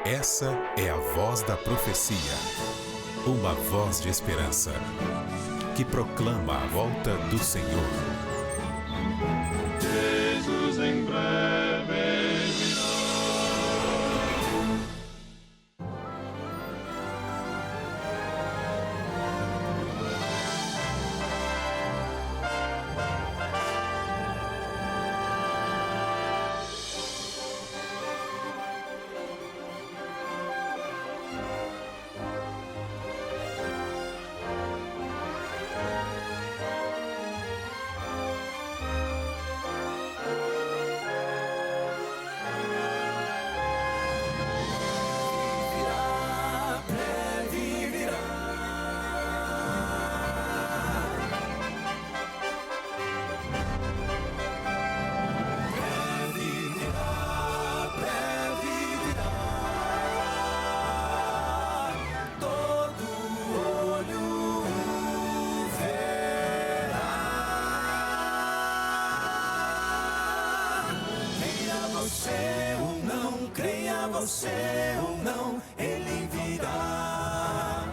Essa é a voz da profecia, uma voz de esperança, que proclama a volta do Senhor. Jesus em breve virá. Você ou não, ele virá.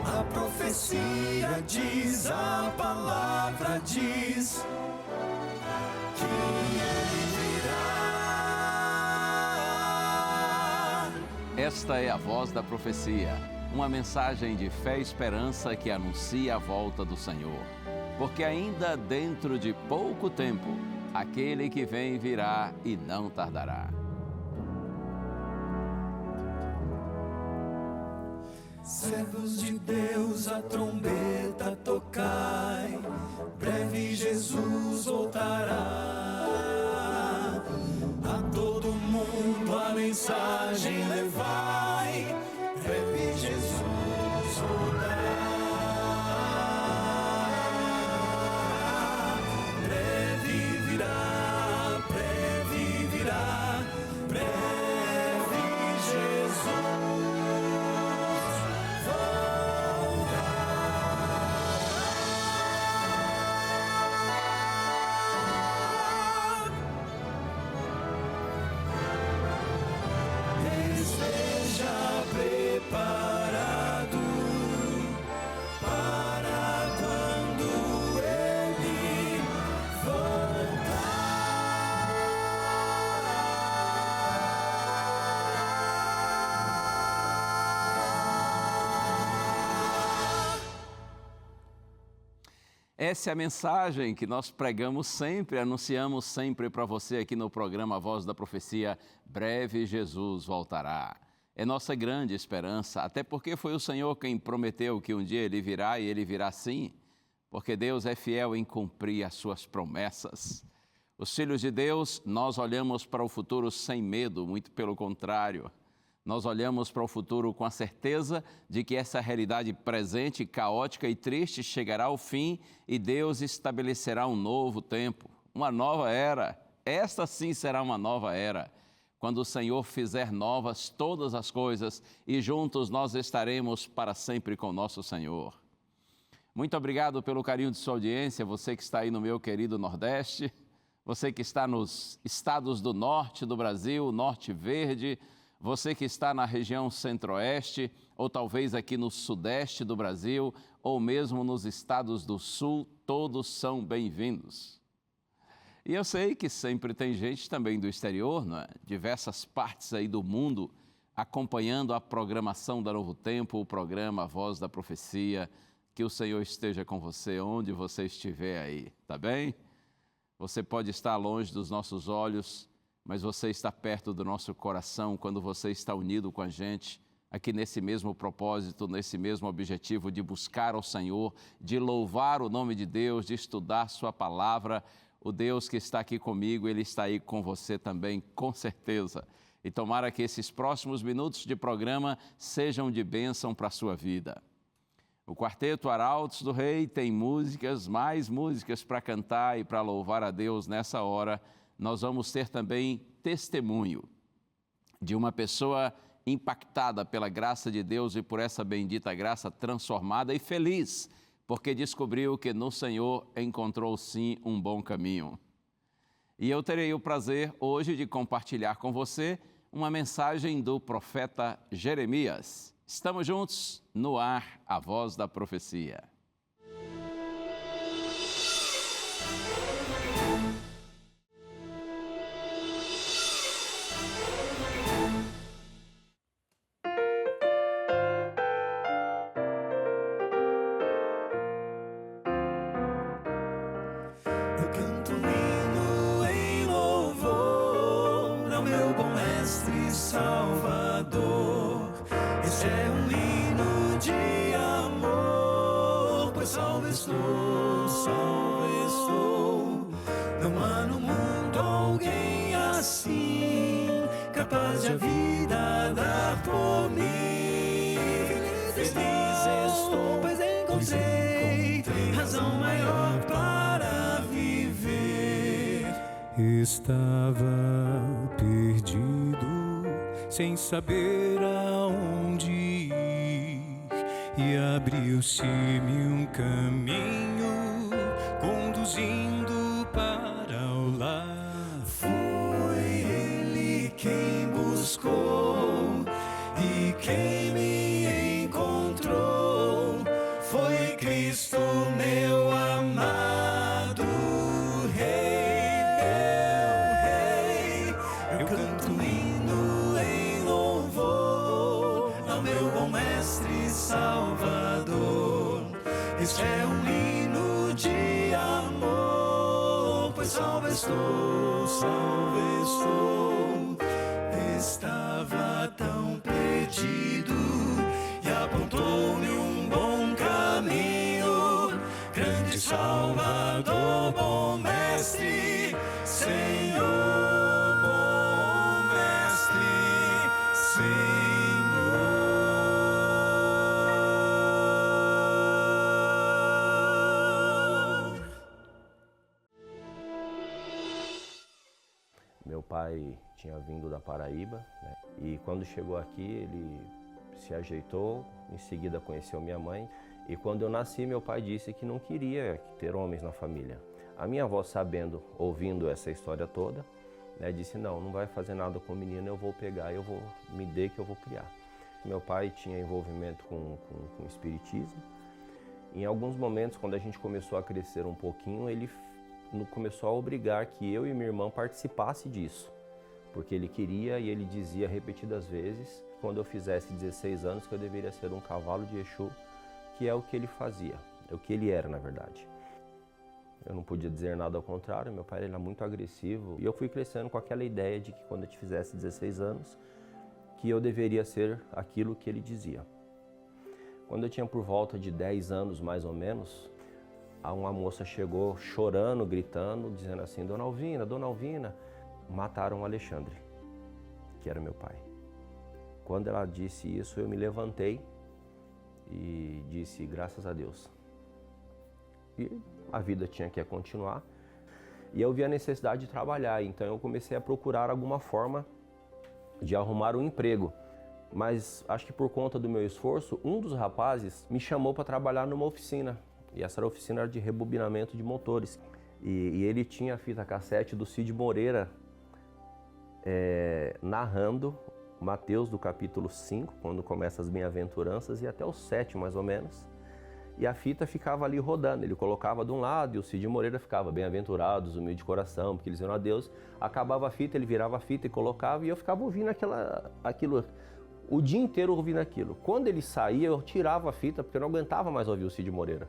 A profecia diz, a palavra diz que ele virá. Esta é a voz da profecia, uma mensagem de fé e esperança que anuncia a volta do Senhor. Porque ainda dentro de pouco tempo, aquele que vem virá e não tardará. Servos de Deus, a trombeta tocai, breve Jesus voltará. A todo mundo a mensagem levai, breve Jesus voltará. Breve virá, breve virá, breve Jesus. Preparado para quando ele voltar. Essa é a mensagem que nós pregamos sempre, anunciamos sempre para você aqui no programa Voz da Profecia. Breve Jesus voltará. É nossa grande esperança, até porque foi o Senhor quem prometeu que um dia Ele virá e Ele virá sim, porque Deus é fiel em cumprir as suas promessas. Os filhos de Deus, nós olhamos para o futuro sem medo, muito pelo contrário. Nós olhamos para o futuro com a certeza de que essa realidade presente, caótica e triste chegará ao fim e Deus estabelecerá um novo tempo, uma nova era. Esta sim será uma nova era, quando o Senhor fizer novas todas as coisas e juntos nós estaremos para sempre com nosso Senhor. Muito obrigado pelo carinho de sua audiência, você que está aí no meu querido Nordeste, você que está nos estados do Norte do Brasil, Norte Verde, você que está na região Centro-Oeste, ou talvez aqui no Sudeste do Brasil, ou mesmo nos estados do Sul, todos são bem-vindos. E eu sei que sempre tem gente também do exterior, não é? Diversas partes aí do mundo, acompanhando a programação da Novo Tempo, o programa Voz da Profecia. Que o Senhor esteja com você, onde você estiver aí, tá bem? Você pode estar longe dos nossos olhos, mas você está perto do nosso coração quando você está unido com a gente, aqui nesse mesmo propósito, nesse mesmo objetivo de buscar ao Senhor, de louvar o nome de Deus, de estudar sua palavra. O Deus que está aqui comigo, Ele está aí com você também, com certeza. E tomara que esses próximos minutos de programa sejam de bênção para a sua vida. O Quarteto Arautos do Rei tem músicas, mais músicas para cantar e para louvar a Deus nessa hora. Nós vamos ter também testemunho de uma pessoa impactada pela graça de Deus e por essa bendita graça transformada e feliz, porque descobriu que no Senhor encontrou sim um bom caminho. E eu terei o prazer hoje de compartilhar com você uma mensagem do profeta Jeremias. Estamos juntos no ar, a voz da profecia. Eu canto um hino em louvor ao meu bom mestre Salvador. Este é um hino de amor, pois salvo estou, salvo estou. Não há no mundo alguém assim, capaz de a vida dar por mim. Feliz estou, pois encontrei razão maior para viver. Estava perdido, sem saber aonde ir, e abriu-se-me um caminho, conduzindo para o lar. Foi Ele quem buscou e quem me encontrou. Foi Cristo, meu amado Rei, meu Rei. Eu canto um hino em louvor ao meu bom mestre Salvador. Este é um hino de amor, pois salvo estou, salvo estou. Estava tão perdido e apontou-me um bom caminho. Grande Salvador, bom mestre, Senhor, bom mestre, Senhor. Meu pai tinha vindo da Paraíba, né? E quando chegou aqui ele se ajeitou, em seguida conheceu minha mãe. E quando eu nasci, meu pai disse que não queria ter homens na família. A minha avó, sabendo, ouvindo essa história toda, né, disse, não vai fazer nada com o menino, eu vou pegar, me dê que eu vou criar. Meu pai tinha envolvimento com espiritismo. Em alguns momentos, quando a gente começou a crescer um pouquinho, ele começou a obrigar que eu e minha irmã participasse disso. Porque ele queria e ele dizia repetidas vezes, quando eu fizesse 16 anos, que eu deveria ser um cavalo de Exu, que é o que ele fazia, é o que ele era, na verdade. Eu não podia dizer nada ao contrário, meu pai era muito agressivo. E eu fui crescendo com aquela ideia de que quando eu fizesse 16 anos, que eu deveria ser aquilo que ele dizia. Quando eu tinha por volta de 10 anos, mais ou menos, uma moça chegou chorando, gritando, dizendo assim, Dona Alvina, mataram o Alexandre, que era meu pai. Quando ela disse isso, eu me levantei e disse, graças a Deus. E a vida tinha que continuar. E eu vi a necessidade de trabalhar, então eu comecei a procurar alguma forma de arrumar um emprego. Mas acho que por conta do meu esforço, um dos rapazes me chamou para trabalhar numa oficina. E essa oficina era de rebobinamento de motores. E ele tinha a fita cassete do Cid Moreira, narrando Mateus do capítulo 5, quando começa as bem-aventuranças, e até o 7 mais ou menos. E a fita ficava ali rodando, ele colocava de um lado e o Cid Moreira ficava bem-aventurados, humilde de coração, porque eles iam a Deus. Acabava a fita, ele virava a fita e colocava, e eu ficava ouvindo aquilo o dia inteiro ouvindo aquilo. Quando ele saía, eu tirava a fita, porque eu não aguentava mais ouvir o Cid Moreira.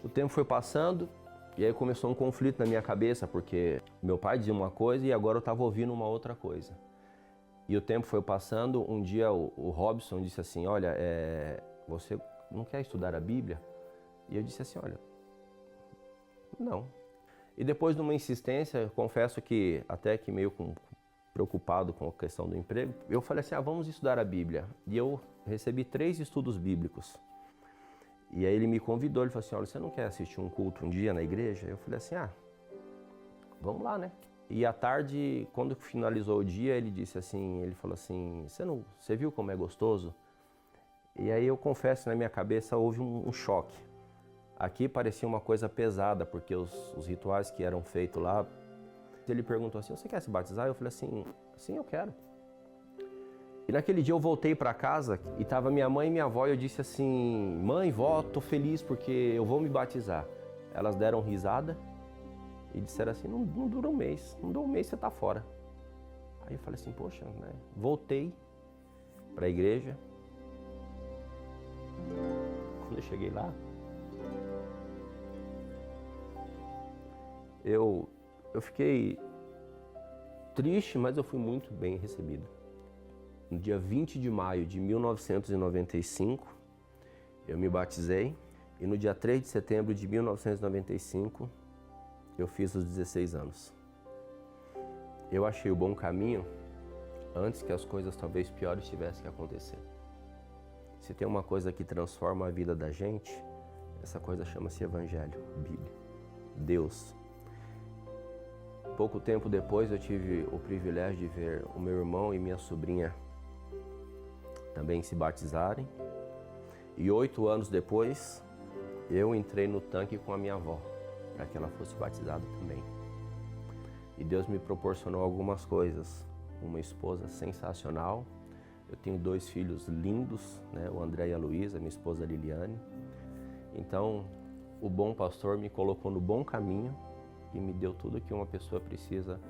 O tempo foi passando, e aí começou um conflito na minha cabeça, porque meu pai dizia uma coisa e agora eu estava ouvindo uma outra coisa. E o tempo foi passando, um dia o Robson disse assim, olha, você não quer estudar a Bíblia? E eu disse assim, olha, não. E depois de uma insistência, eu confesso que até que meio preocupado com a questão do emprego, eu falei assim, vamos estudar a Bíblia. E eu recebi 3 estudos bíblicos. E aí ele me convidou, ele falou assim, olha, você não quer assistir um culto um dia na igreja? Eu falei assim, vamos lá, né? E à tarde, quando finalizou o dia, ele falou assim, você viu como é gostoso? E aí eu confesso, na minha cabeça houve um choque. Aqui parecia uma coisa pesada, porque os rituais que eram feitos lá Ele perguntou assim, você quer se batizar? Eu falei assim, sim, eu quero. E naquele dia eu voltei para casa e estava minha mãe e minha avó e eu disse assim, mãe, vó, tô feliz porque eu vou me batizar. Elas deram risada e disseram assim, não dura um mês, não dura um mês você tá fora. Aí eu falei assim, poxa, né? Voltei para a igreja. Quando eu cheguei lá, eu fiquei triste, mas eu fui muito bem recebido. No dia 20 de maio de 1995, eu me batizei e no dia 3 de setembro de 1995, eu fiz os 16 anos. Eu achei o bom caminho antes que as coisas talvez piores tivessem que acontecer. Se tem uma coisa que transforma a vida da gente, essa coisa chama-se Evangelho, Bíblia, Deus. Pouco tempo depois eu tive o privilégio de ver o meu irmão e minha sobrinha também se batizarem. E 8 anos depois, eu entrei no tanque com a minha avó, para que ela fosse batizada também. E Deus me proporcionou algumas coisas. Uma esposa sensacional. Eu tenho 2 filhos lindos, né? O André e a Luísa, minha esposa Liliane. Então, o bom pastor me colocou no bom caminho e me deu tudo que uma pessoa precisa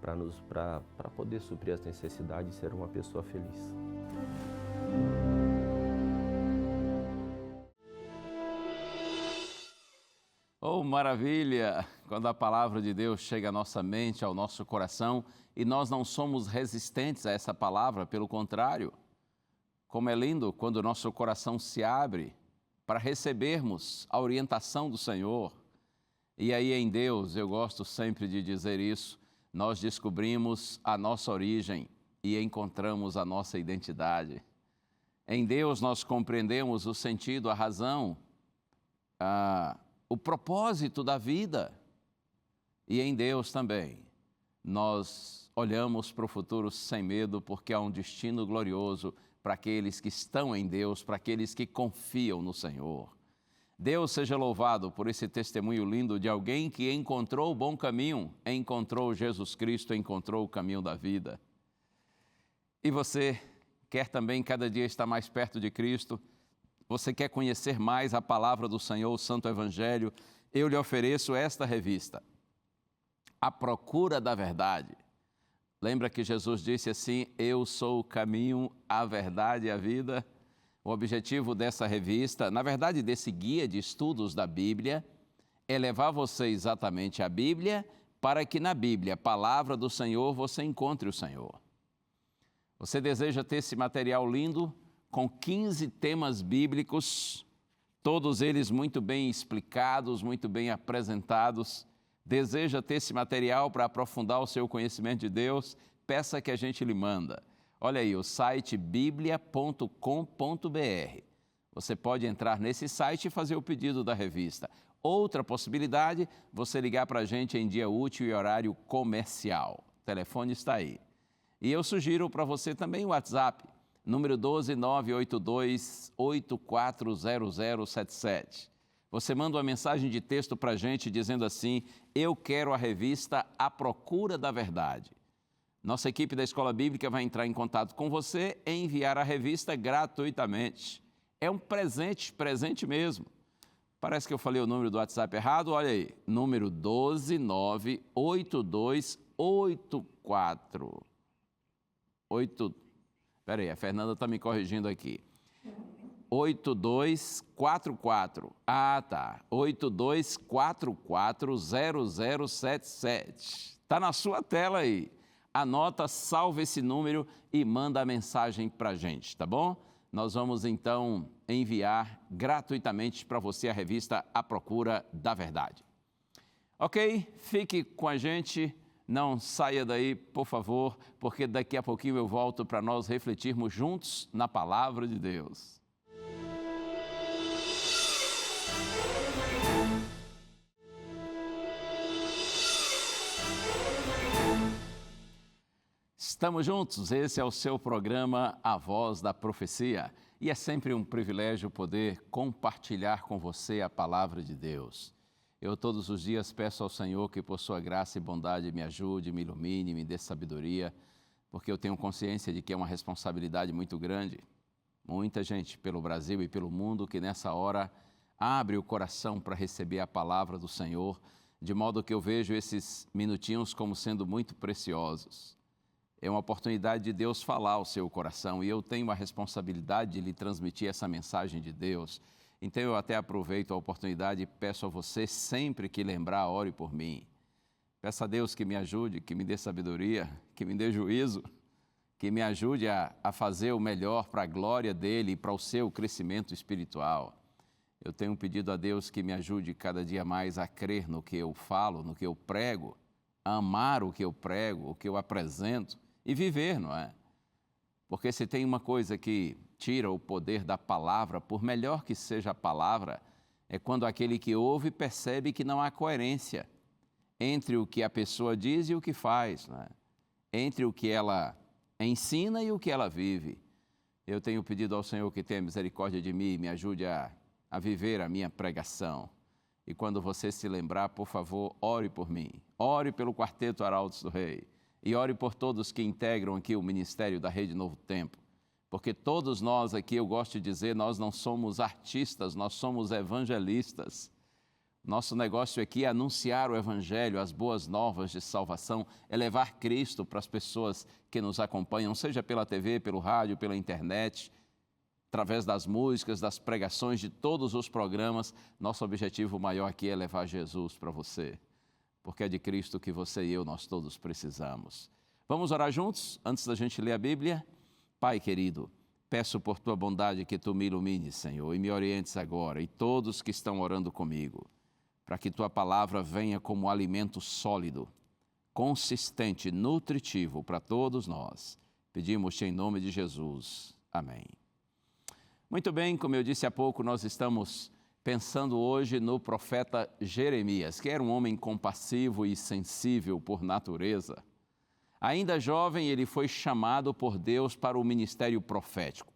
para poder suprir as necessidades e ser uma pessoa feliz. Oh, maravilha! Quando a palavra de Deus chega à nossa mente, ao nosso coração, e nós não somos resistentes a essa palavra, pelo contrário. Como é lindo quando o nosso coração se abre para recebermos a orientação do Senhor. E aí em Deus, eu gosto sempre de dizer isso, nós descobrimos a nossa origem e encontramos a nossa identidade. Em Deus nós compreendemos o sentido, a razão, o propósito da vida. E em Deus também nós olhamos para o futuro sem medo, porque há um destino glorioso para aqueles que estão em Deus, para aqueles que confiam no Senhor. Deus seja louvado por esse testemunho lindo de alguém que encontrou o bom caminho, encontrou Jesus Cristo, encontrou o caminho da vida. E você quer também cada dia estar mais perto de Cristo? Você quer conhecer mais a palavra do Senhor, o Santo Evangelho? Eu lhe ofereço esta revista, A Procura da Verdade. Lembra que Jesus disse assim, eu sou o caminho, a verdade e a vida? O objetivo dessa revista, na verdade desse guia de estudos da Bíblia, é levar você exatamente à Bíblia, para que na Bíblia, a palavra do Senhor, você encontre o Senhor. Você deseja ter esse material lindo, com 15 temas bíblicos, todos eles muito bem explicados, muito bem apresentados. Deseja ter esse material para aprofundar o seu conhecimento de Deus? Peça que a gente lhe manda. Olha aí, o site biblia.com.br. Você pode entrar nesse site e fazer o pedido da revista. Outra possibilidade, você ligar para a gente em dia útil e horário comercial. O telefone está aí. E eu sugiro para você também o WhatsApp, número 12982840077. Você manda uma mensagem de texto para a gente dizendo assim, eu quero a revista A Procura da Verdade. Nossa equipe da Escola Bíblica vai entrar em contato com você e enviar a revista gratuitamente. É um presente, presente mesmo. Parece que eu falei o número do WhatsApp errado, olha aí, número 1298284. Peraí, a Fernanda está me corrigindo aqui. 8244. Ah, tá. 82440077. Está na sua tela aí. Anota, salva esse número e manda a mensagem para a gente, tá bom? Nós vamos então enviar gratuitamente para você a revista A Procura da Verdade. Ok? Fique com a gente. Não saia daí, por favor, porque daqui a pouquinho eu volto para nós refletirmos juntos na Palavra de Deus. Estamos juntos, esse é o seu programa A Voz da Profecia. E é sempre um privilégio poder compartilhar com você a Palavra de Deus. Eu todos os dias peço ao Senhor que por sua graça e bondade me ajude, me ilumine, me dê sabedoria, porque eu tenho consciência de que é uma responsabilidade muito grande. Muita gente pelo Brasil e pelo mundo que nessa hora abre o coração para receber a palavra do Senhor, de modo que eu vejo esses minutinhos como sendo muito preciosos. É uma oportunidade de Deus falar ao seu coração e eu tenho a responsabilidade de lhe transmitir essa mensagem de Deus. Então eu até aproveito a oportunidade e peço a você, sempre que lembrar, ore por mim. Peço a Deus que me ajude, que me dê sabedoria, que me dê juízo, que me ajude a fazer o melhor para a glória dEle e para o seu crescimento espiritual. Eu tenho pedido a Deus que me ajude cada dia mais a crer no que eu falo, no que eu prego, a amar o que eu prego, o que eu apresento e viver, não é? Porque se tem uma coisa que tira o poder da palavra, por melhor que seja a palavra, é quando aquele que ouve percebe que não há coerência entre o que a pessoa diz e o que faz, não é? Entre o que ela ensina e o que ela vive. Eu tenho pedido ao Senhor que tenha misericórdia de mim e me ajude a viver a minha pregação. E quando você se lembrar, por favor, ore por mim. Ore pelo Quarteto Arautos do Rei. E ore por todos que integram aqui o ministério da Rede Novo Tempo. Porque todos nós aqui, eu gosto de dizer, nós não somos artistas, nós somos evangelistas. Nosso negócio aqui é anunciar o Evangelho, as boas novas de salvação, é levar Cristo para as pessoas que nos acompanham, seja pela TV, pelo rádio, pela internet, através das músicas, das pregações, de todos os programas. Nosso objetivo maior aqui é levar Jesus para você, porque é de Cristo que você e eu, nós todos precisamos. Vamos orar juntos, antes da gente ler a Bíblia? Pai querido, peço por Tua bondade que Tu me ilumines, Senhor, e me orientes agora, e todos que estão orando comigo, para que Tua palavra venha como alimento sólido, consistente, nutritivo para todos nós. Pedimos-te em nome de Jesus. Amém. Muito bem, como eu disse há pouco, nós estamos pensando hoje no profeta Jeremias, que era um homem compassivo e sensível por natureza. Ainda jovem, ele foi chamado por Deus para o ministério profético,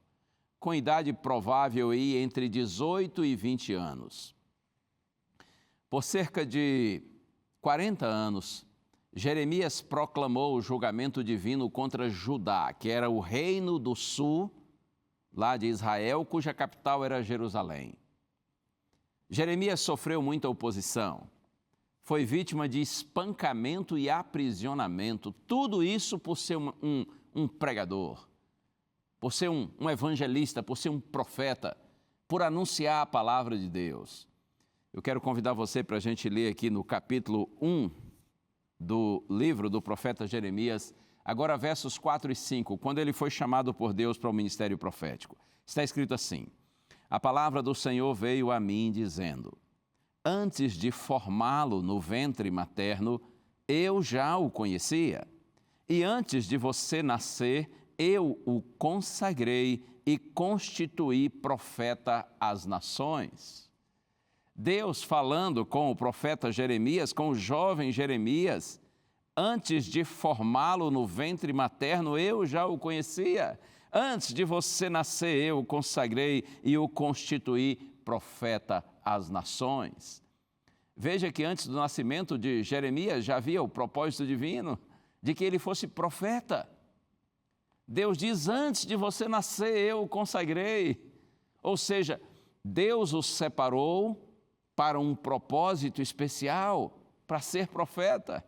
com idade provável aí entre 18 e 20 anos. Por cerca de 40 anos, Jeremias proclamou o julgamento divino contra Judá, que era o reino do sul, lá de Israel, cuja capital era Jerusalém. Jeremias sofreu muita oposição, foi vítima de espancamento e aprisionamento, tudo isso por ser um pregador, por ser um evangelista, por ser um profeta, por anunciar a palavra de Deus. Eu quero convidar você para a gente ler aqui no capítulo 1 do livro do profeta Jeremias, agora versos 4 e 5, quando ele foi chamado por Deus para o ministério profético. Está escrito assim: a palavra do Senhor veio a mim dizendo: antes de formá-lo no ventre materno, eu já o conhecia. E antes de você nascer, eu o consagrei e constituí profeta às nações. Deus falando com o profeta Jeremias, com o jovem Jeremias, antes de formá-lo no ventre materno, eu já o conhecia. Antes de você nascer, eu o consagrei e o constituí profeta às nações. Veja que antes do nascimento de Jeremias já havia o propósito divino de que ele fosse profeta. Deus diz: antes de você nascer, eu o consagrei. Ou seja, Deus o separou para um propósito especial, para ser profeta.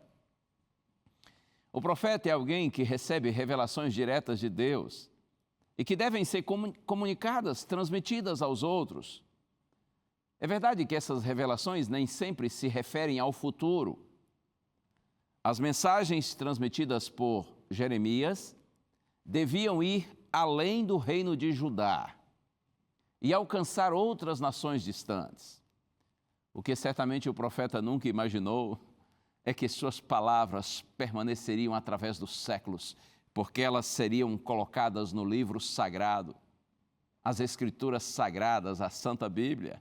O profeta é alguém que recebe revelações diretas de Deus e que devem ser comunicadas, transmitidas aos outros. É verdade que essas revelações nem sempre se referem ao futuro. As mensagens transmitidas por Jeremias deviam ir além do reino de Judá e alcançar outras nações distantes. O que certamente o profeta nunca imaginou é que suas palavras permaneceriam através dos séculos, porque elas seriam colocadas no livro sagrado, as Escrituras Sagradas, a Santa Bíblia.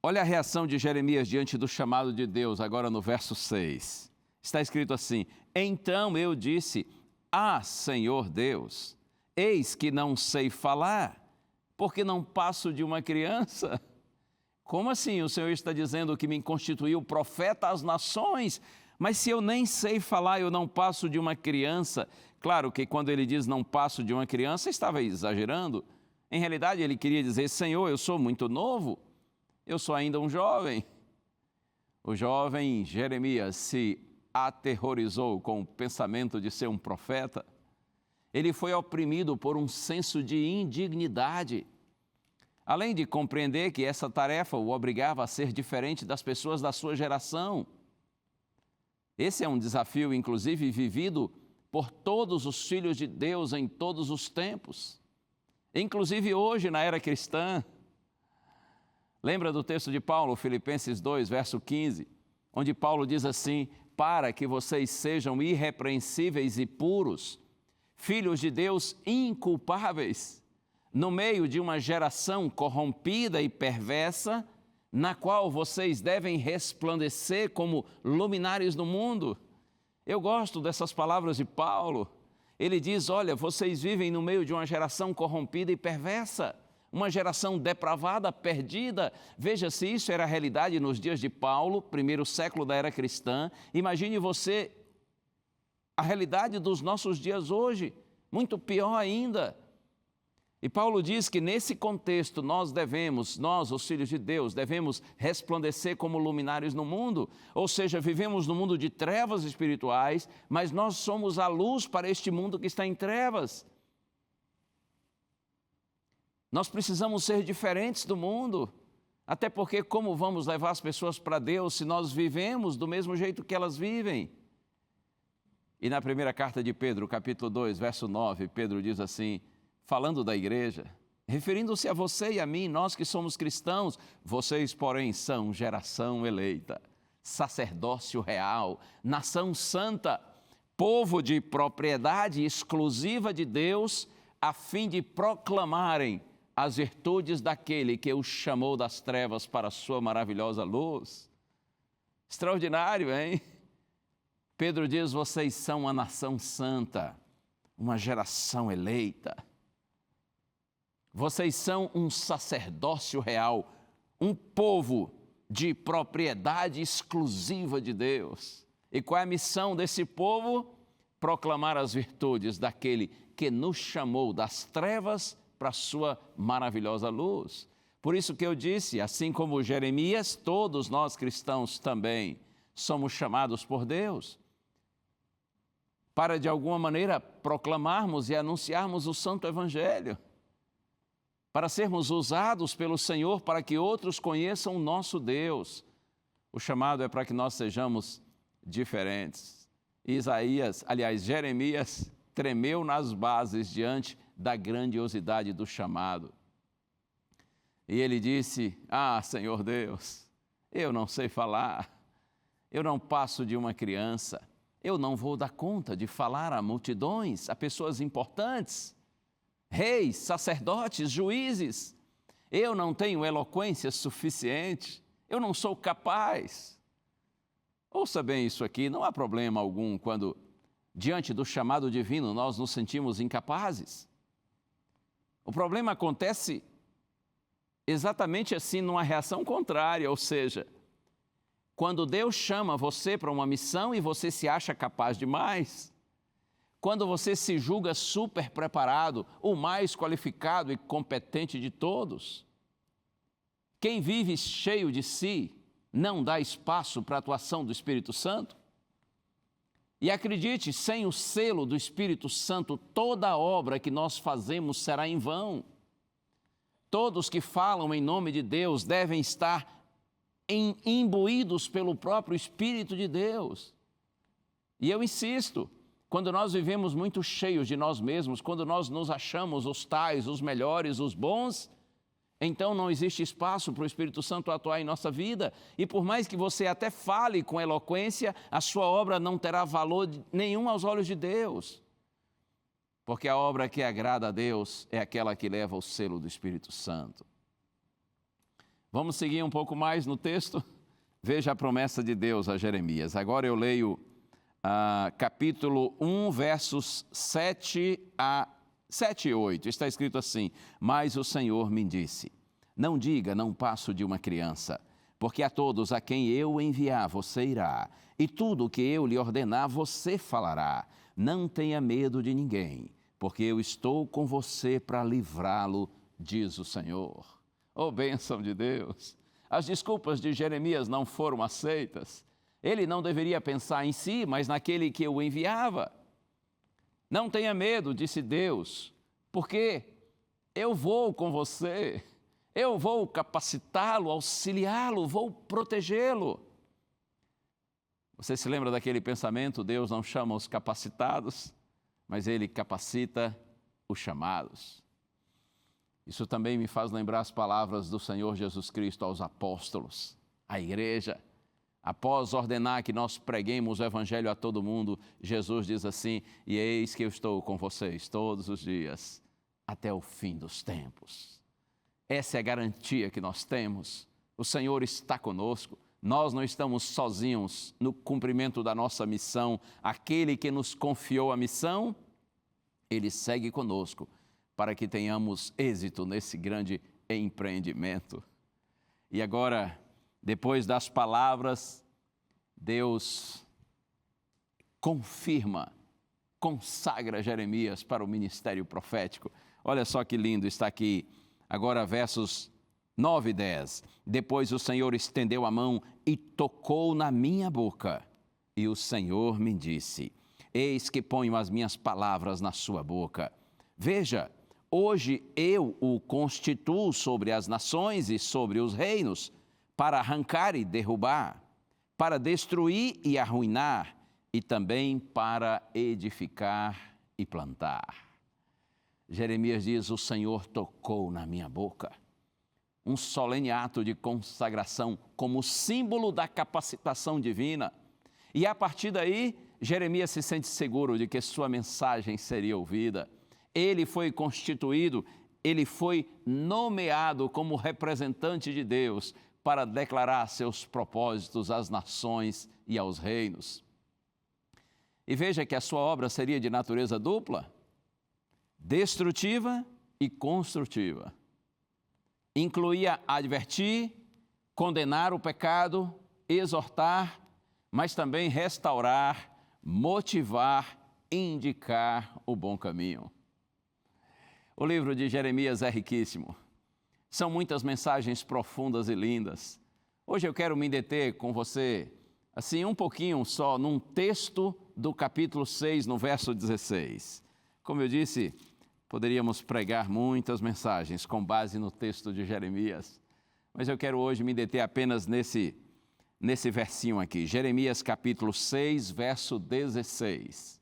Olha a reação de Jeremias diante do chamado de Deus, agora no verso 6. Está escrito assim: então eu disse: ah, Senhor Deus, eis que não sei falar, porque não passo de uma criança. Como assim o Senhor está dizendo que me constituiu profeta às nações? Mas se eu nem sei falar, eu não passo de uma criança. Claro que quando ele diz não passo de uma criança, estava exagerando. Em realidade, ele queria dizer, Senhor, eu sou muito novo, eu sou ainda um jovem. O jovem Jeremias se aterrorizou com o pensamento de ser um profeta. Ele foi oprimido por um senso de indignidade. Além de compreender que essa tarefa o obrigava a ser diferente das pessoas da sua geração. Esse é um desafio, inclusive, vivido por todos os filhos de Deus em todos os tempos, inclusive hoje na era cristã. Lembra do texto de Paulo, Filipenses 2, verso 15, onde Paulo diz assim, para que vocês sejam irrepreensíveis e puros, filhos de Deus inculpáveis, no meio de uma geração corrompida e perversa, na qual vocês devem resplandecer como luminares no mundo. Eu gosto dessas palavras de Paulo. Ele diz, olha, vocês vivem no meio de uma geração corrompida e perversa, uma geração depravada, perdida. Veja se isso era a realidade nos dias de Paulo, primeiro século da era cristã. Imagine você a realidade dos nossos dias hoje, muito pior ainda. E Paulo diz que nesse contexto nós, os filhos de Deus, devemos resplandecer como luminares no mundo, ou seja, vivemos no mundo de trevas espirituais, mas nós somos a luz para este mundo que está em trevas. Nós precisamos ser diferentes do mundo, até porque como vamos levar as pessoas para Deus se nós vivemos do mesmo jeito que elas vivem? E na primeira carta de Pedro, capítulo 2, verso 9, Pedro diz assim, falando da igreja, referindo-se a você e a mim, nós que somos cristãos, vocês, porém, são geração eleita, sacerdócio real, nação santa, povo de propriedade exclusiva de Deus, a fim de proclamarem as virtudes daquele que os chamou das trevas para a sua maravilhosa luz. Extraordinário, hein? Pedro diz, vocês são uma nação santa, uma geração eleita. Vocês são um sacerdócio real, um povo de propriedade exclusiva de Deus. E qual é a missão desse povo? Proclamar as virtudes daquele que nos chamou das trevas para a sua maravilhosa luz. Por isso que eu disse, assim como Jeremias, todos nós cristãos também somos chamados por Deus para, de alguma maneira, proclamarmos e anunciarmos o Santo Evangelho, para sermos usados pelo Senhor para que outros conheçam o nosso Deus. O chamado é para que nós sejamos diferentes. Jeremias tremeu nas bases diante da grandiosidade do chamado. E ele disse, Senhor Deus, eu não sei falar, eu não passo de uma criança, eu não vou dar conta de falar a multidões, a pessoas importantes, reis, sacerdotes, juízes. Eu não tenho eloquência suficiente, eu não sou capaz. Ouça bem isso aqui, não há problema algum quando, diante do chamado divino, nós nos sentimos incapazes. O problema acontece exatamente assim, numa reação contrária, ou seja, quando Deus chama você para uma missão e você se acha capaz demais, quando você se julga super preparado, o mais qualificado e competente de todos, quem vive cheio de si não dá espaço para a atuação do Espírito Santo. E acredite, sem o selo do Espírito Santo, toda a obra que nós fazemos será em vão. Todos que falam em nome de Deus devem estar imbuídos pelo próprio Espírito de Deus. E eu insisto, quando nós vivemos muito cheios de nós mesmos, quando nós nos achamos os tais, os melhores, os bons, então não existe espaço para o Espírito Santo atuar em nossa vida. E por mais que você até fale com eloquência, a sua obra não terá valor nenhum aos olhos de Deus. Porque a obra que agrada a Deus é aquela que leva o selo do Espírito Santo. Vamos seguir um pouco mais no texto? Veja a promessa de Deus a Jeremias. Agora eu leio capítulo 1, versos 7 e 8. Está escrito assim, mas o Senhor me disse, Não diga, não passo de uma criança, porque a todos a quem eu enviar você irá, e tudo o que eu lhe ordenar você falará. Não tenha medo de ninguém, porque eu estou com você para livrá-lo, diz o Senhor. Oh, bênção de Deus! As desculpas de Jeremias não foram aceitas. Ele não deveria pensar em si, mas naquele que o enviava. Não tenha medo, disse Deus, porque eu vou com você, eu vou capacitá-lo, auxiliá-lo, vou protegê-lo. Você se lembra daquele pensamento? Deus não chama os capacitados, mas Ele capacita os chamados. Isso também me faz lembrar as palavras do Senhor Jesus Cristo aos apóstolos, à igreja. Após ordenar que nós preguemos o Evangelho a todo mundo, Jesus diz assim: e eis que eu estou com vocês todos os dias, até o fim dos tempos. Essa é a garantia que nós temos. O Senhor está conosco. Nós não estamos sozinhos no cumprimento da nossa missão. Aquele que nos confiou a missão, Ele segue conosco para que tenhamos êxito nesse grande empreendimento. E agora, depois das palavras, Deus confirma, consagra Jeremias para o ministério profético. Olha só que lindo, está aqui agora versos 9 e 10. Depois o Senhor estendeu a mão e tocou na minha boca. E o Senhor me disse: eis que ponho as minhas palavras na sua boca. Veja, hoje eu o constituo sobre as nações e sobre os reinos, para arrancar e derrubar, para destruir e arruinar, e também para edificar e plantar. Jeremias diz: o Senhor tocou na minha boca. Um solene ato de consagração como símbolo da capacitação divina. E a partir daí, Jeremias se sente seguro de que sua mensagem seria ouvida. Ele foi constituído, ele foi nomeado como representante de Deus para declarar seus propósitos às nações e aos reinos. E veja que a sua obra seria de natureza dupla, destrutiva e construtiva. Incluía advertir, condenar o pecado, exortar, mas também restaurar, motivar, indicar o bom caminho. O livro de Jeremias é riquíssimo. São muitas mensagens profundas e lindas. Hoje eu quero me deter com você, assim, um pouquinho só, num texto do capítulo 6, no verso 16. Como eu disse, poderíamos pregar muitas mensagens com base no texto de Jeremias, mas eu quero hoje me deter apenas nesse versinho aqui. Jeremias capítulo 6, verso 16.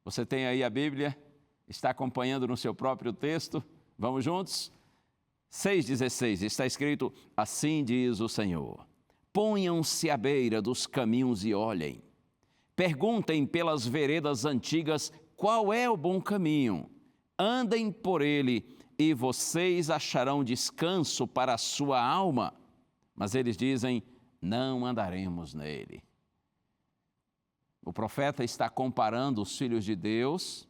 Você tem aí a Bíblia? Está acompanhando no seu próprio texto? Vamos juntos? 6,16, está escrito: assim diz o Senhor: ponham-se à beira dos caminhos e olhem. Perguntem pelas veredas antigas qual é o bom caminho. Andem por ele e vocês acharão descanso para a sua alma. Mas eles dizem: não andaremos nele. O profeta está comparando os filhos de Deus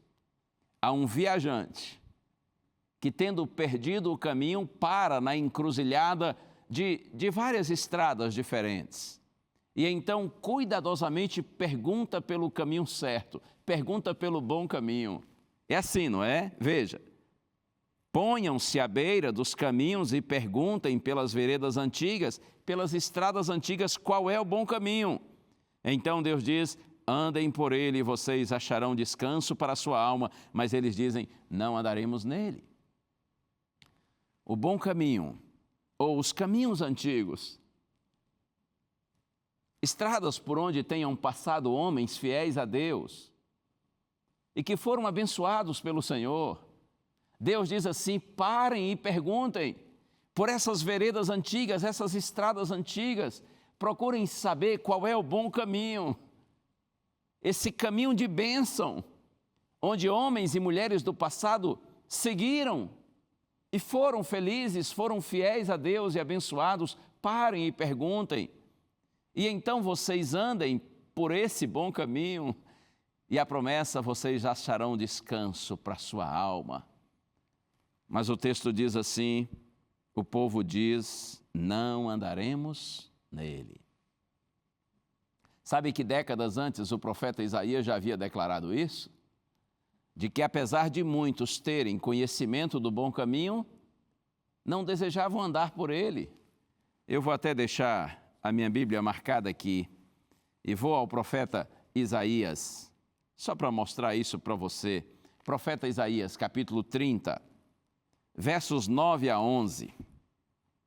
a um viajante que, tendo perdido o caminho, para na encruzilhada de várias estradas diferentes. E então, cuidadosamente, pergunta pelo caminho certo, pergunta pelo bom caminho. É assim, não é? Veja. Ponham-se à beira dos caminhos e perguntem pelas veredas antigas, pelas estradas antigas, qual é o bom caminho. Então Deus diz: andem por ele e vocês acharão descanso para a sua alma. Mas eles dizem: não andaremos nele. O bom caminho, ou os caminhos antigos, estradas por onde tenham passado homens fiéis a Deus e que foram abençoados pelo Senhor. Deus diz assim: parem e perguntem por essas veredas antigas, essas estradas antigas, procurem saber qual é o bom caminho, esse caminho de bênção, onde homens e mulheres do passado seguiram e foram felizes, foram fiéis a Deus e abençoados. Parem e perguntem, e então vocês andem por esse bom caminho, e a promessa: vocês acharão descanso para a sua alma. Mas o texto diz assim: o povo diz: não andaremos nele. Sabe que décadas antes o profeta Isaías já havia declarado isso? De que apesar de muitos terem conhecimento do bom caminho, não desejavam andar por ele. Eu vou até deixar a minha Bíblia marcada aqui e vou ao profeta Isaías, só para mostrar isso para você. Profeta Isaías, capítulo 30, versos 9 a 11.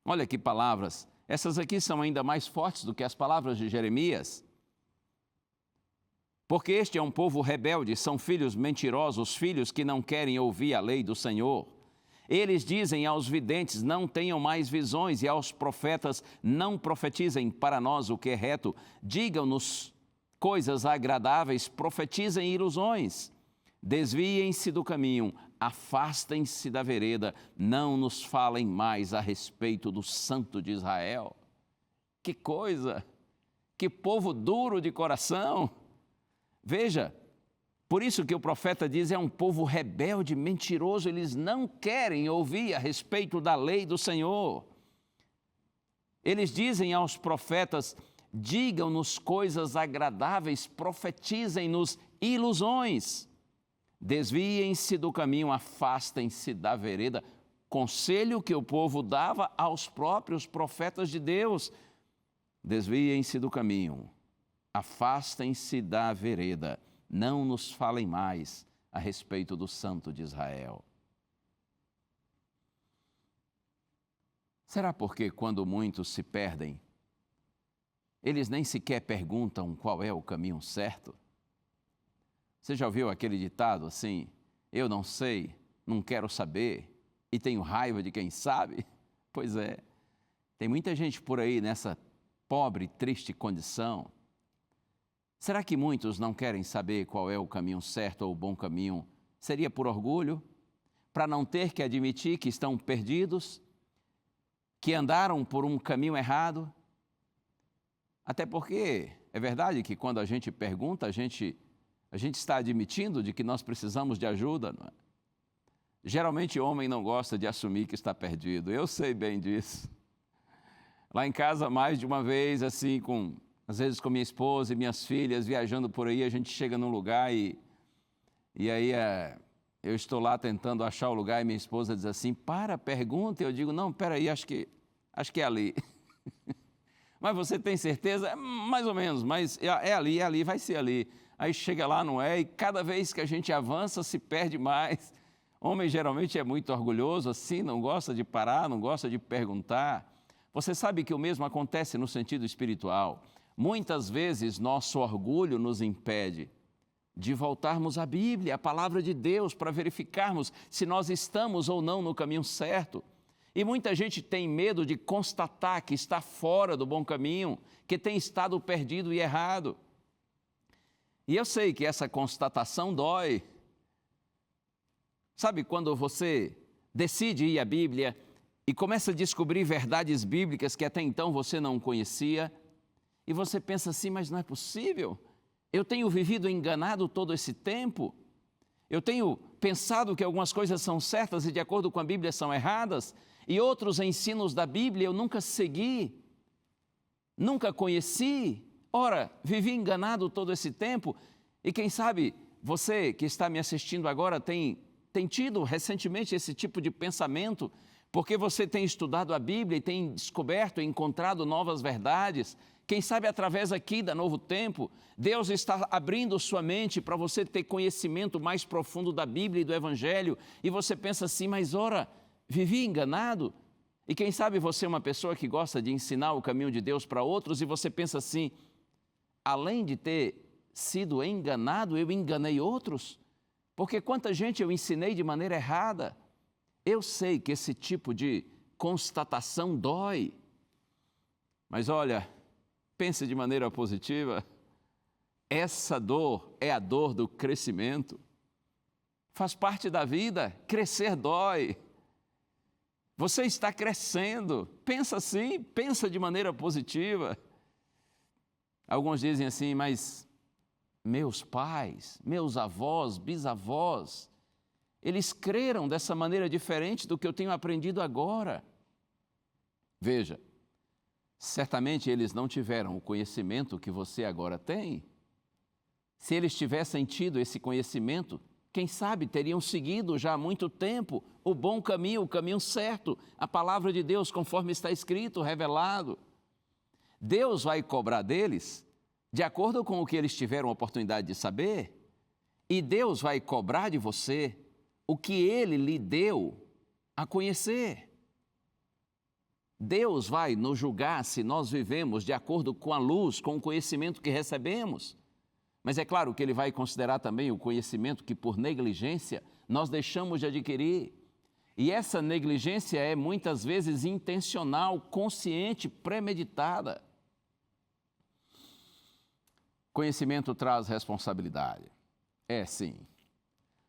Olha que palavras. Essas aqui são ainda mais fortes do que as palavras de Jeremias. Porque este é um povo rebelde, são filhos mentirosos, filhos que não querem ouvir a lei do Senhor. Eles dizem aos videntes: não tenham mais visões, e aos profetas: não profetizem para nós o que é reto. Digam-nos coisas agradáveis, profetizem ilusões. Desviem-se do caminho, afastem-se da vereda, não nos falem mais a respeito do Santo de Israel. Que coisa! Que povo duro de coração! Veja, por isso que o profeta diz: é um povo rebelde, mentiroso, eles não querem ouvir a respeito da lei do Senhor. Eles dizem aos profetas: digam-nos coisas agradáveis, profetizem-nos ilusões. Desviem-se do caminho, afastem-se da vereda. Conselho que o povo dava aos próprios profetas de Deus. Desviem-se do caminho, afastem-se da vereda. Não nos falem mais a respeito do Santo de Israel. Será porque quando muitos se perdem, eles nem sequer perguntam qual é o caminho certo? Você já ouviu aquele ditado assim: eu não sei, não quero saber e tenho raiva de quem sabe? Pois é, tem muita gente por aí nessa pobre e triste condição. Será que muitos não querem saber qual é o caminho certo ou o bom caminho? Seria por orgulho? Para não ter que admitir que estão perdidos? Que andaram por um caminho errado? Até porque é verdade que quando a gente pergunta, a gente está admitindo de que nós precisamos de ajuda, não é? Geralmente o homem não gosta de assumir que está perdido, eu sei bem disso. Lá em casa, mais de uma vez, assim, às vezes com minha esposa e minhas filhas, viajando por aí, a gente chega num lugar e aí eu estou lá tentando achar o lugar e minha esposa diz assim: pergunta. Eu digo: não, peraí, acho que é ali. Mas você tem certeza? Mais ou menos, mas é ali, vai ser ali. Aí chega lá, não é, e cada vez que a gente avança se perde mais. Homem geralmente é muito orgulhoso, assim, não gosta de parar, não gosta de perguntar. Você sabe que o mesmo acontece no sentido espiritual. Muitas vezes nosso orgulho nos impede de voltarmos à Bíblia, à palavra de Deus, para verificarmos se nós estamos ou não no caminho certo. E muita gente tem medo de constatar que está fora do bom caminho, que tem estado perdido e errado. E eu sei que essa constatação dói. Sabe quando você decide ir à Bíblia e começa a descobrir verdades bíblicas que até então você não conhecia, e você pensa assim: mas não é possível, eu tenho vivido enganado todo esse tempo, eu tenho pensado que algumas coisas são certas e de acordo com a Bíblia são erradas, e outros ensinos da Bíblia eu nunca segui, nunca conheci. Ora, vivi enganado todo esse tempo, e quem sabe você que está me assistindo agora tem tido recentemente esse tipo de pensamento, porque você tem estudado a Bíblia e tem descoberto e encontrado novas verdades. Quem sabe através aqui da Novo Tempo, Deus está abrindo sua mente para você ter conhecimento mais profundo da Bíblia e do Evangelho, e você pensa assim: mas ora, vivi enganado? E quem sabe você é uma pessoa que gosta de ensinar o caminho de Deus para outros, e você pensa assim: além de ter sido enganado, eu enganei outros? Porque quanta gente eu ensinei de maneira errada. Eu sei que esse tipo de constatação dói, mas olha, pense de maneira positiva. Essa dor é a dor do crescimento. Faz parte da vida, crescer dói. Você está crescendo, pensa assim, pensa de maneira positiva. Alguns dizem assim: mas meus pais, meus avós, bisavós, eles creram dessa maneira diferente do que eu tenho aprendido agora. Veja, certamente eles não tiveram o conhecimento que você agora tem. Se eles tivessem tido esse conhecimento, quem sabe teriam seguido já há muito tempo o bom caminho, o caminho certo, a palavra de Deus conforme está escrito, revelado. Deus vai cobrar deles de acordo com o que eles tiveram a oportunidade de saber, e Deus vai cobrar de você o que Ele lhe deu a conhecer. Deus vai nos julgar se nós vivemos de acordo com a luz, com o conhecimento que recebemos. Mas é claro que Ele vai considerar também o conhecimento que por negligência nós deixamos de adquirir. E essa negligência é muitas vezes intencional, consciente, premeditada. Conhecimento traz responsabilidade. É sim.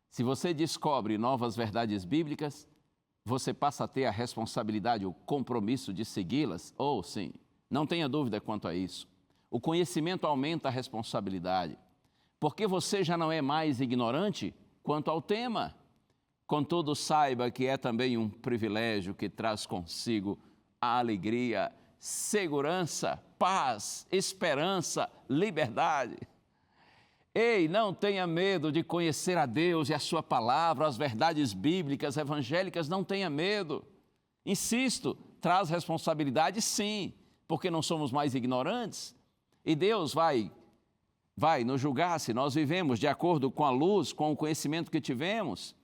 Se você descobre novas verdades bíblicas, você passa a ter a responsabilidade, o compromisso de segui-las, ou sim, não tenha dúvida quanto a isso. O conhecimento aumenta a responsabilidade, porque você já não é mais ignorante quanto ao tema. Contudo, saiba que é também um privilégio que traz consigo a alegria, segurança, paz, esperança, liberdade. Ei, não tenha medo de conhecer a Deus e a sua palavra, as verdades bíblicas, evangélicas, não tenha medo. Insisto, traz responsabilidade sim, porque não somos mais ignorantes. E Deus vai nos julgar se nós vivemos de acordo com a luz, com o conhecimento que tivemos.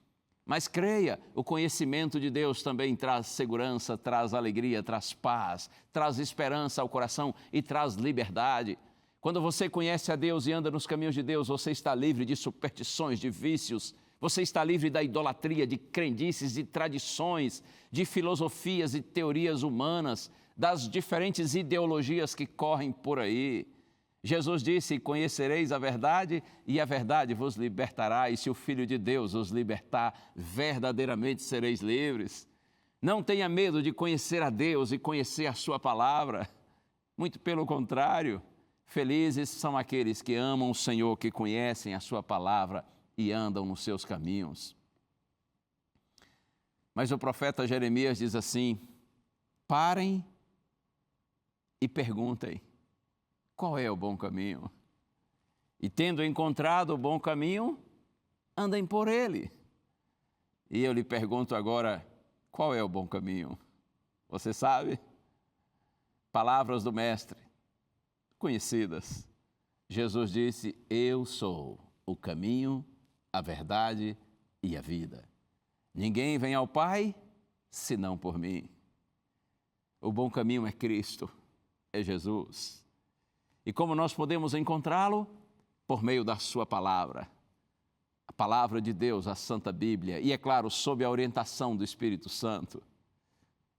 Mas creia, o conhecimento de Deus também traz segurança, traz alegria, traz paz, traz esperança ao coração e traz liberdade. Quando você conhece a Deus e anda nos caminhos de Deus, você está livre de superstições, de vícios, você está livre da idolatria, de crendices, de tradições, de filosofias e teorias humanas, das diferentes ideologias que correm por aí. Jesus disse: conhecereis a verdade e a verdade vos libertará, e se o Filho de Deus os libertar, verdadeiramente sereis livres. Não tenha medo de conhecer a Deus e conhecer a sua palavra. Muito pelo contrário. Felizes são aqueles que amam o Senhor, que conhecem a sua palavra e andam nos seus caminhos. Mas o profeta Jeremias diz assim: parem e perguntem, qual é o bom caminho? E tendo encontrado o bom caminho, andem por ele. E eu lhe pergunto agora, qual é o bom caminho? Você sabe? Palavras do Mestre, conhecidas. Jesus disse: eu sou o caminho, a verdade e a vida. Ninguém vem ao Pai senão por mim. O bom caminho é Cristo, é Jesus. E como nós podemos encontrá-lo? Por meio da sua palavra. A palavra de Deus, a Santa Bíblia. E é claro, sob a orientação do Espírito Santo.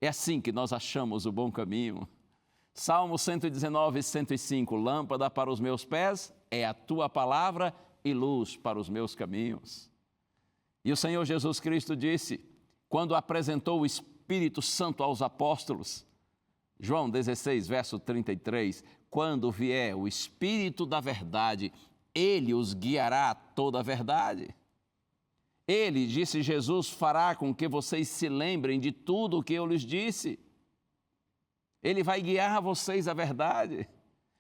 É assim que nós achamos o bom caminho. Salmo 119, 105, lâmpada para os meus pés é a tua palavra e luz para os meus caminhos. E o Senhor Jesus Cristo disse, quando apresentou o Espírito Santo aos apóstolos, João 16, verso 33, quando vier o Espírito da verdade, Ele os guiará a toda a verdade. Ele, disse Jesus, fará com que vocês se lembrem de tudo o que eu lhes disse. Ele vai guiar vocês à verdade.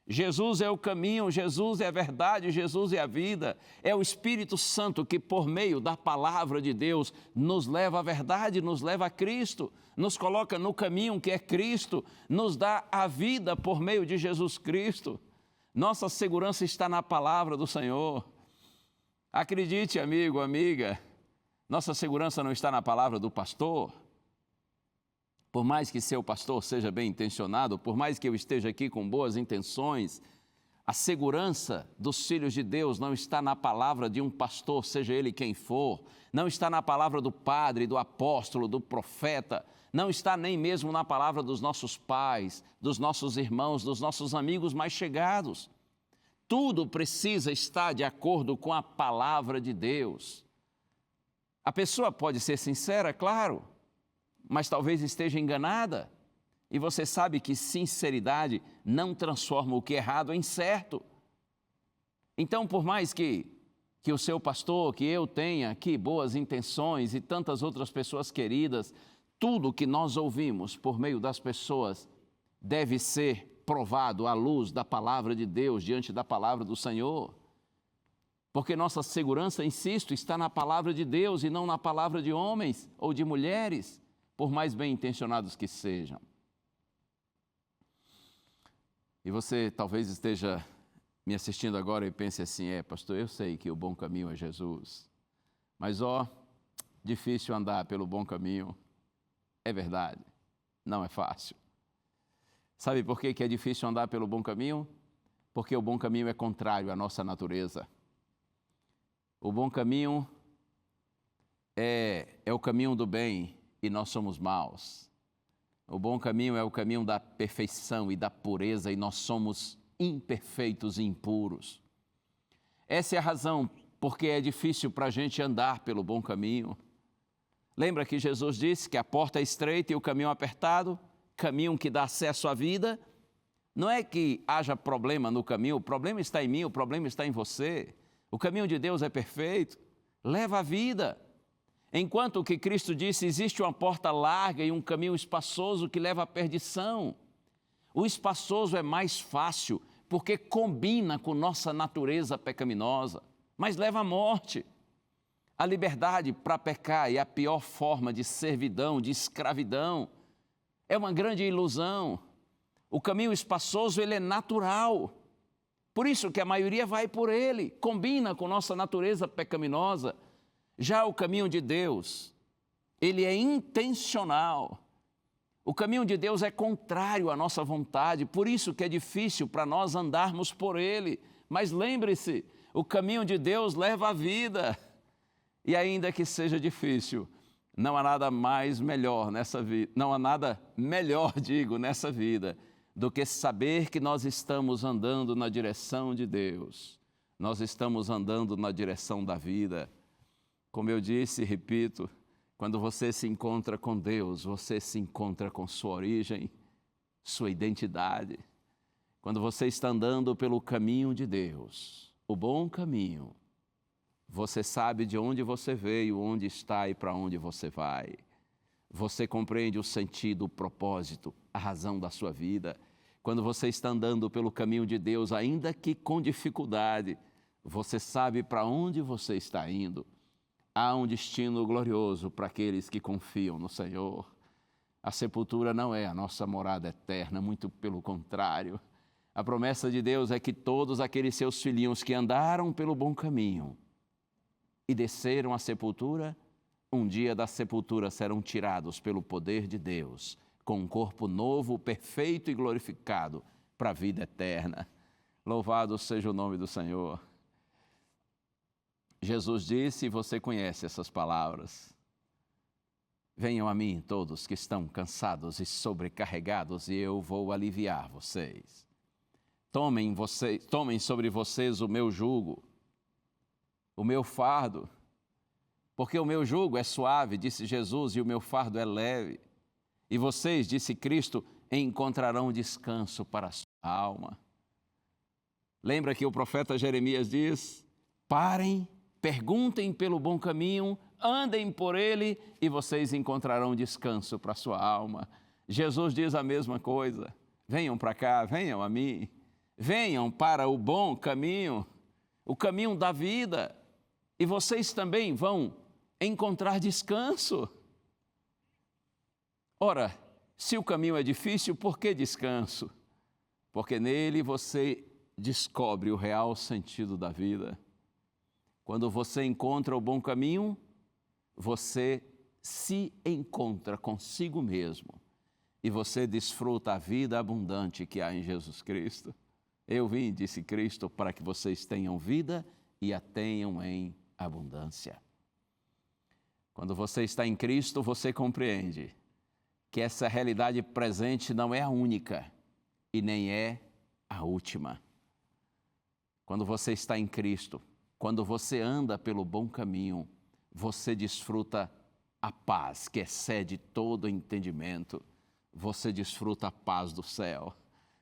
Jesus é o caminho, Jesus é a verdade, Jesus é a vida. É o Espírito Santo que, por meio da palavra de Deus, nos leva à verdade, nos leva a Cristo, nos coloca no caminho que é Cristo, nos dá a vida por meio de Jesus Cristo. Nossa segurança está na palavra do Senhor. Acredite, amigo, amiga, nossa segurança não está na palavra do pastor. Por mais que seu pastor seja bem intencionado, por mais que eu esteja aqui com boas intenções, a segurança dos filhos de Deus não está na palavra de um pastor, seja ele quem for, não está na palavra do padre, do apóstolo, do profeta, não está nem mesmo na palavra dos nossos pais, dos nossos irmãos, dos nossos amigos mais chegados. Tudo precisa estar de acordo com a palavra de Deus. A pessoa pode ser sincera, claro, mas talvez esteja enganada. E você sabe que sinceridade não transforma o que é errado em certo. Então, por mais que o seu pastor, que eu tenha aqui boas intenções e tantas outras pessoas queridas, tudo que nós ouvimos por meio das pessoas deve ser provado à luz da palavra de Deus, diante da palavra do Senhor. Porque nossa segurança, insisto, está na palavra de Deus e não na palavra de homens ou de mulheres, por mais bem intencionados que sejam. E você talvez esteja me assistindo agora e pense assim: pastor, eu sei que o bom caminho é Jesus, mas difícil andar pelo bom caminho. É verdade, não é fácil. Sabe por que é difícil andar pelo bom caminho? Porque o bom caminho é contrário à nossa natureza. O bom caminho é o caminho do bem e nós somos maus. O bom caminho é o caminho da perfeição e da pureza e nós somos imperfeitos e impuros. Essa é a razão porque é difícil para a gente andar pelo bom caminho. Lembra que Jesus disse que a porta é estreita e o caminho apertado, caminho que dá acesso à vida? Não é que haja problema no caminho, o problema está em mim, o problema está em você. O caminho de Deus é perfeito, leva a vida. Enquanto que Cristo disse, existe uma porta larga e um caminho espaçoso que leva à perdição. O espaçoso é mais fácil, porque combina com nossa natureza pecaminosa, mas leva à morte. A liberdade para pecar é a pior forma de servidão, de escravidão. É uma grande ilusão. O caminho espaçoso, ele é natural. Por isso que a maioria vai por ele, combina com nossa natureza pecaminosa. Já o caminho de Deus, ele é intencional. O caminho de Deus é contrário à nossa vontade, por isso que é difícil para nós andarmos por ele. Mas lembre-se, o caminho de Deus leva à vida. E ainda que seja difícil, não há nada melhor nessa vida, do que saber que nós estamos andando na direção de Deus. Nós estamos andando na direção da vida. Como eu disse e repito, quando você se encontra com Deus, você se encontra com sua origem, sua identidade. Quando você está andando pelo caminho de Deus, o bom caminho, você sabe de onde você veio, onde está e para onde você vai. Você compreende o sentido, o propósito, a razão da sua vida. Quando você está andando pelo caminho de Deus, ainda que com dificuldade, você sabe para onde você está indo. Há um destino glorioso para aqueles que confiam no Senhor. A sepultura não é a nossa morada eterna, muito pelo contrário. A promessa de Deus é que todos aqueles seus filhinhos que andaram pelo bom caminho e desceram à sepultura, um dia da sepultura serão tirados pelo poder de Deus, com um corpo novo, perfeito e glorificado para a vida eterna. Louvado seja o nome do Senhor. Jesus disse, e você conhece essas palavras: venham a mim todos que estão cansados e sobrecarregados, e eu vou aliviar vocês. Tomem sobre vocês o meu jugo, o meu fardo, porque o meu jugo é suave, disse Jesus, e o meu fardo é leve. E vocês, disse Cristo, encontrarão descanso para a sua alma. Lembra que o profeta Jeremias diz: parem, perguntem pelo bom caminho, andem por ele e vocês encontrarão descanso para a sua alma. Jesus diz a mesma coisa: venham para cá, venham a mim, venham para o bom caminho, o caminho da vida, e vocês também vão encontrar descanso. Ora, se o caminho é difícil, por que descanso? Porque nele você descobre o real sentido da vida. Quando você encontra o bom caminho, você se encontra consigo mesmo e você desfruta a vida abundante que há em Jesus Cristo. Eu vim, disse Cristo, para que vocês tenham vida e a tenham em abundância. Quando você está em Cristo, você compreende que essa realidade presente não é a única e nem é a última. Quando você está em Cristo, quando você anda pelo bom caminho, você desfruta a paz que excede todo entendimento. Você desfruta a paz do céu.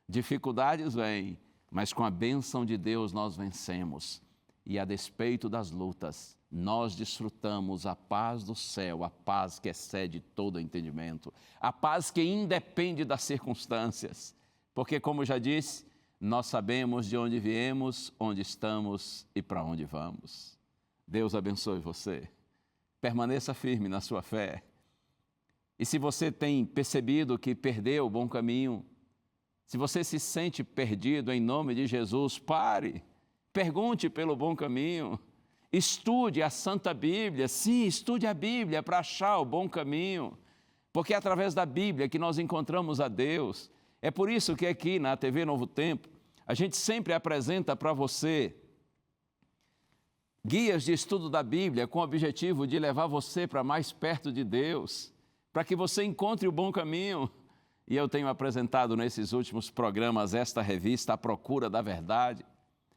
Dificuldades vêm, mas com a bênção de Deus nós vencemos. E a despeito das lutas, nós desfrutamos a paz do céu, a paz que excede todo entendimento, a paz que independe das circunstâncias, porque, como já disse, nós sabemos de onde viemos, onde estamos e para onde vamos. Deus abençoe você. Permaneça firme na sua fé. E se você tem percebido que perdeu o bom caminho, se você se sente perdido, em nome de Jesus, pare, pergunte pelo bom caminho, estude a Santa Bíblia, sim, estude a Bíblia para achar o bom caminho, porque é através da Bíblia que nós encontramos a Deus. É por isso que aqui na TV Novo Tempo, a gente sempre apresenta para você guias de estudo da Bíblia com o objetivo de levar você para mais perto de Deus, para que você encontre o bom caminho. E eu tenho apresentado nesses últimos programas esta revista, A Procura da Verdade.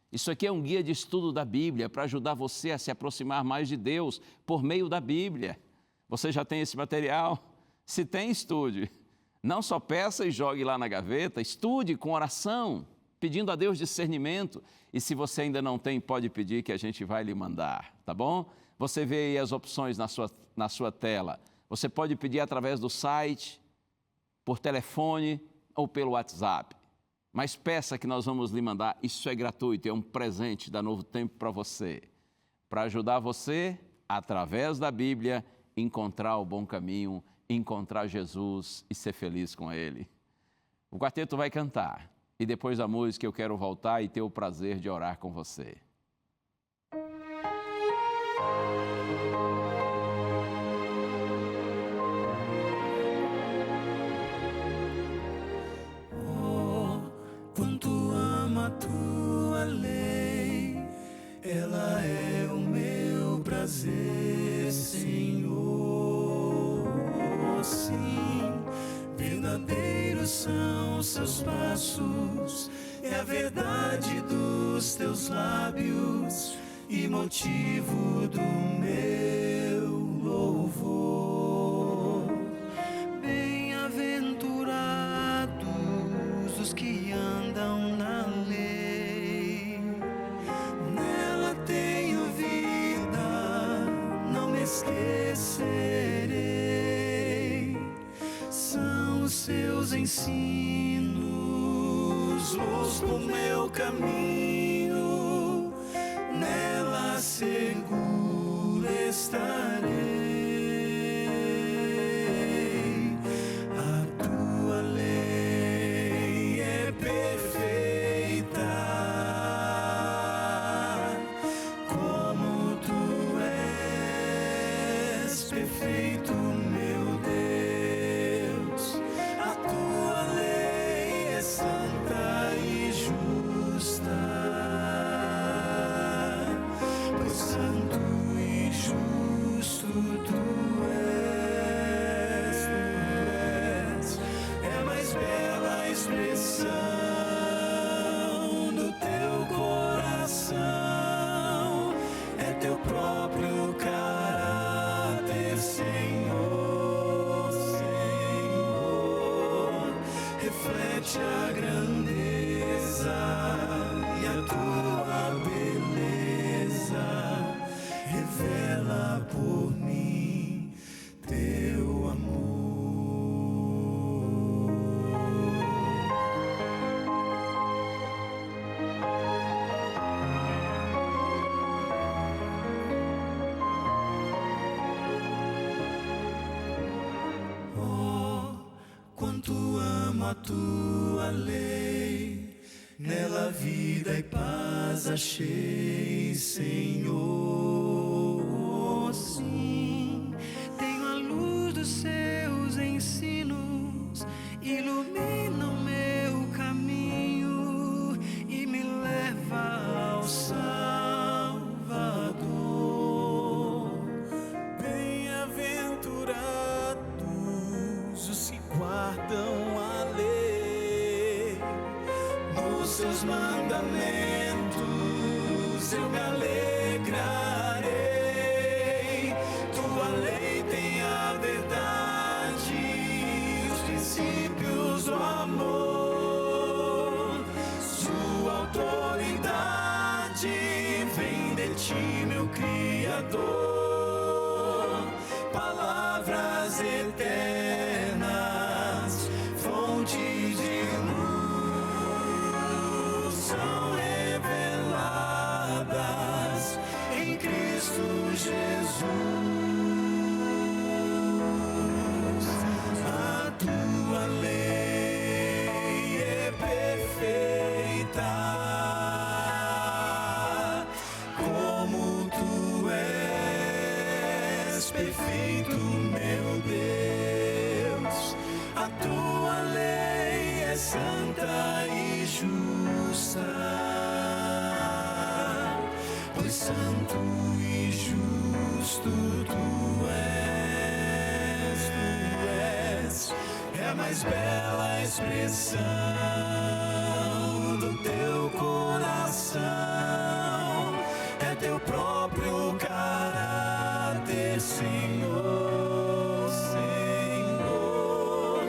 Isso aqui é um guia de estudo da Bíblia para ajudar você a se aproximar mais de Deus por meio da Bíblia. Você já tem esse material? Se tem, estude. Não só peça e jogue lá na gaveta, estude com oração, pedindo a Deus discernimento. E se você ainda não tem, pode pedir que a gente vai lhe mandar, tá bom? Você vê aí as opções na sua tela. Você pode pedir através do site, por telefone ou pelo WhatsApp. Mas peça que nós vamos lhe mandar. Isso é gratuito, é um presente da Novo Tempo para você. Para ajudar você, através da Bíblia, encontrar o bom caminho, encontrar Jesus e ser feliz com Ele. O quarteto vai cantar. E depois da música eu quero voltar e ter o prazer de orar com você. Oh, quanto amo a tua lei, ela é o meu prazer, Senhor. Sim, verdadeiros são os seus passos, é a verdade dos teus lábios e motivo do meu louvor. Bem-aventurados os que andam na lei, nela tenho vida, não me esquecerei. São os seus ensinos, luz pro meu caminho, nela seguro estarei. A tua lei é perfeita, como tu és perfeito, meu Deus. A tua lei é santa e justa, pois santo e justo tu és. É a mais bela a expressão do teu coração, é teu próprio caráter, Senhor, Senhor. Reflete a grandeza e a tua beleza, revela por mim teu amor. Oh, quanto amo a tua lei, nela vida e paz achei, Senhor. Sim, tenho a luz dos seus ensinos, ilumina o meu caminho e me leva ao Salvador. Bem-aventurados os que guardam a lei, nos seus mandamentos eu me alegrarei. Tua lei tem a verdade, os princípios do amor. Sua autoridade vem de ti, meu Criador, palavras eternas, fonte de luz, são reveladas em Cristo Jesus. A tua lei é perfeita, como tu és perfeito, meu Deus. A tua lei é santa e justa, pois santo e justo tu és. É a mais bela expressão do teu coração, é teu próprio caráter, Senhor, Senhor.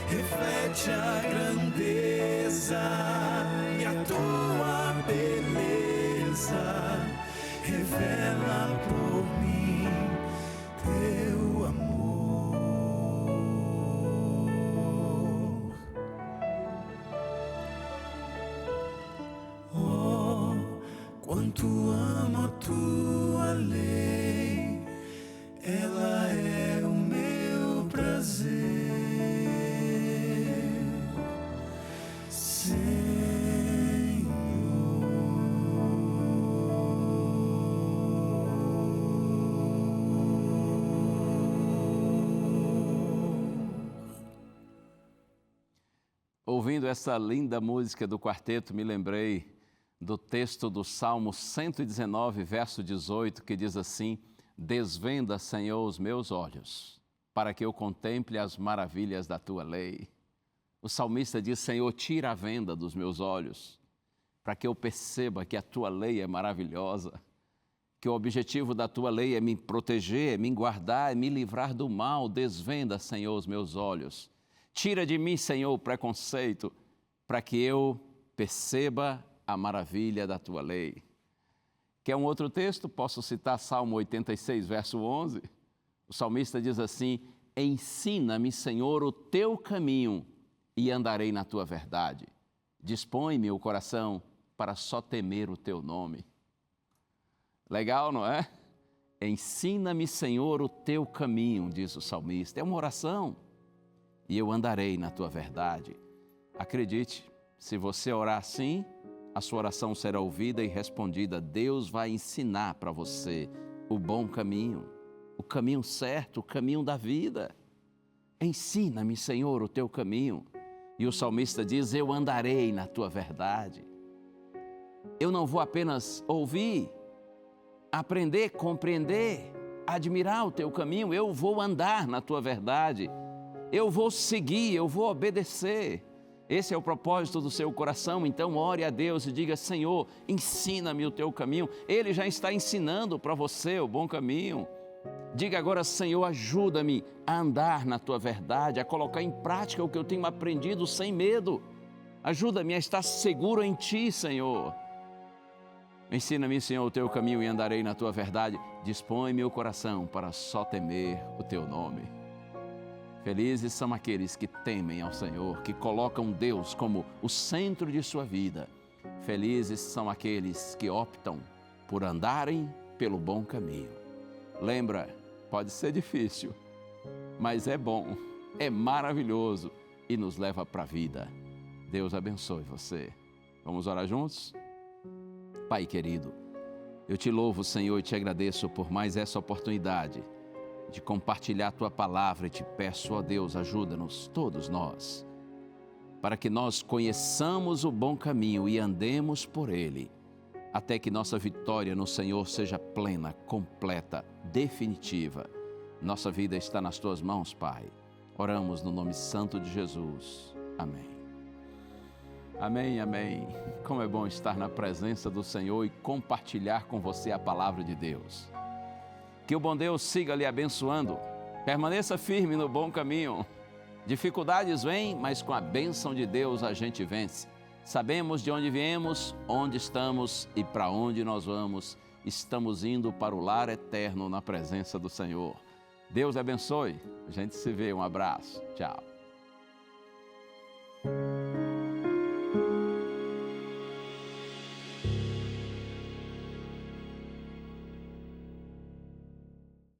Reflete a grandeza e a tua beleza, revela por mim teu amor. Oh, quanto amo a tua lei, ela é o meu prazer. Ouvindo essa linda música do quarteto, me lembrei do texto do Salmo 119, verso 18, que diz assim: desvenda, Senhor, os meus olhos, para que eu contemple as maravilhas da tua lei. O salmista diz: Senhor, tira a venda dos meus olhos, para que eu perceba que a tua lei é maravilhosa, que o objetivo da tua lei é me proteger, é me guardar, é me livrar do mal. Desvenda, Senhor, os meus olhos. Tira de mim, Senhor, o preconceito, para que eu perceba a maravilha da tua lei. Quer um outro texto? Posso citar Salmo 86, verso 11? O salmista diz assim: ensina-me, Senhor, o teu caminho e andarei na tua verdade. Dispõe-me o coração para só temer o teu nome. Legal, não é? Ensina-me, Senhor, o teu caminho, diz o salmista. É uma oração. E eu andarei na tua verdade. Acredite, se você orar assim, a sua oração será ouvida e respondida. Deus vai ensinar para você o bom caminho, o caminho certo, o caminho da vida. Ensina-me, Senhor, o teu caminho. E o salmista diz: eu andarei na tua verdade. Eu não vou apenas ouvir, aprender, compreender, admirar o teu caminho, eu vou andar na tua verdade. Eu vou seguir, eu vou obedecer. Esse é o propósito do seu coração. Então ore a Deus e diga: Senhor, ensina-me o teu caminho. Ele já está ensinando para você o bom caminho. Diga agora: Senhor, ajuda-me a andar na tua verdade, a colocar em prática o que eu tenho aprendido sem medo. Ajuda-me a estar seguro em ti, Senhor. Ensina-me, Senhor, o teu caminho e andarei na tua verdade. Dispõe meu coração para só temer o teu nome. Felizes são aqueles que temem ao Senhor, que colocam Deus como o centro de sua vida. Felizes são aqueles que optam por andarem pelo bom caminho. Lembra, pode ser difícil, mas é bom, é maravilhoso e nos leva para a vida. Deus abençoe você. Vamos orar juntos? Pai querido, eu te louvo, Senhor, e te agradeço por mais essa oportunidade de compartilhar a tua palavra e te peço, ó Deus, ajuda-nos, todos nós, para que nós conheçamos o bom caminho e andemos por ele, até que nossa vitória no Senhor seja plena, completa, definitiva. Nossa vida está nas tuas mãos, Pai. Oramos no nome santo de Jesus. Amém. Amém, amém. Como é bom estar na presença do Senhor e compartilhar com você a palavra de Deus. Que o bom Deus siga lhe abençoando. Permaneça firme no bom caminho. Dificuldades vêm, mas com a bênção de Deus a gente vence. Sabemos de onde viemos, onde estamos e para onde nós vamos. estamos indo para o lar eterno na presença do Senhor. Deus abençoe. A gente se vê. Um abraço. Tchau.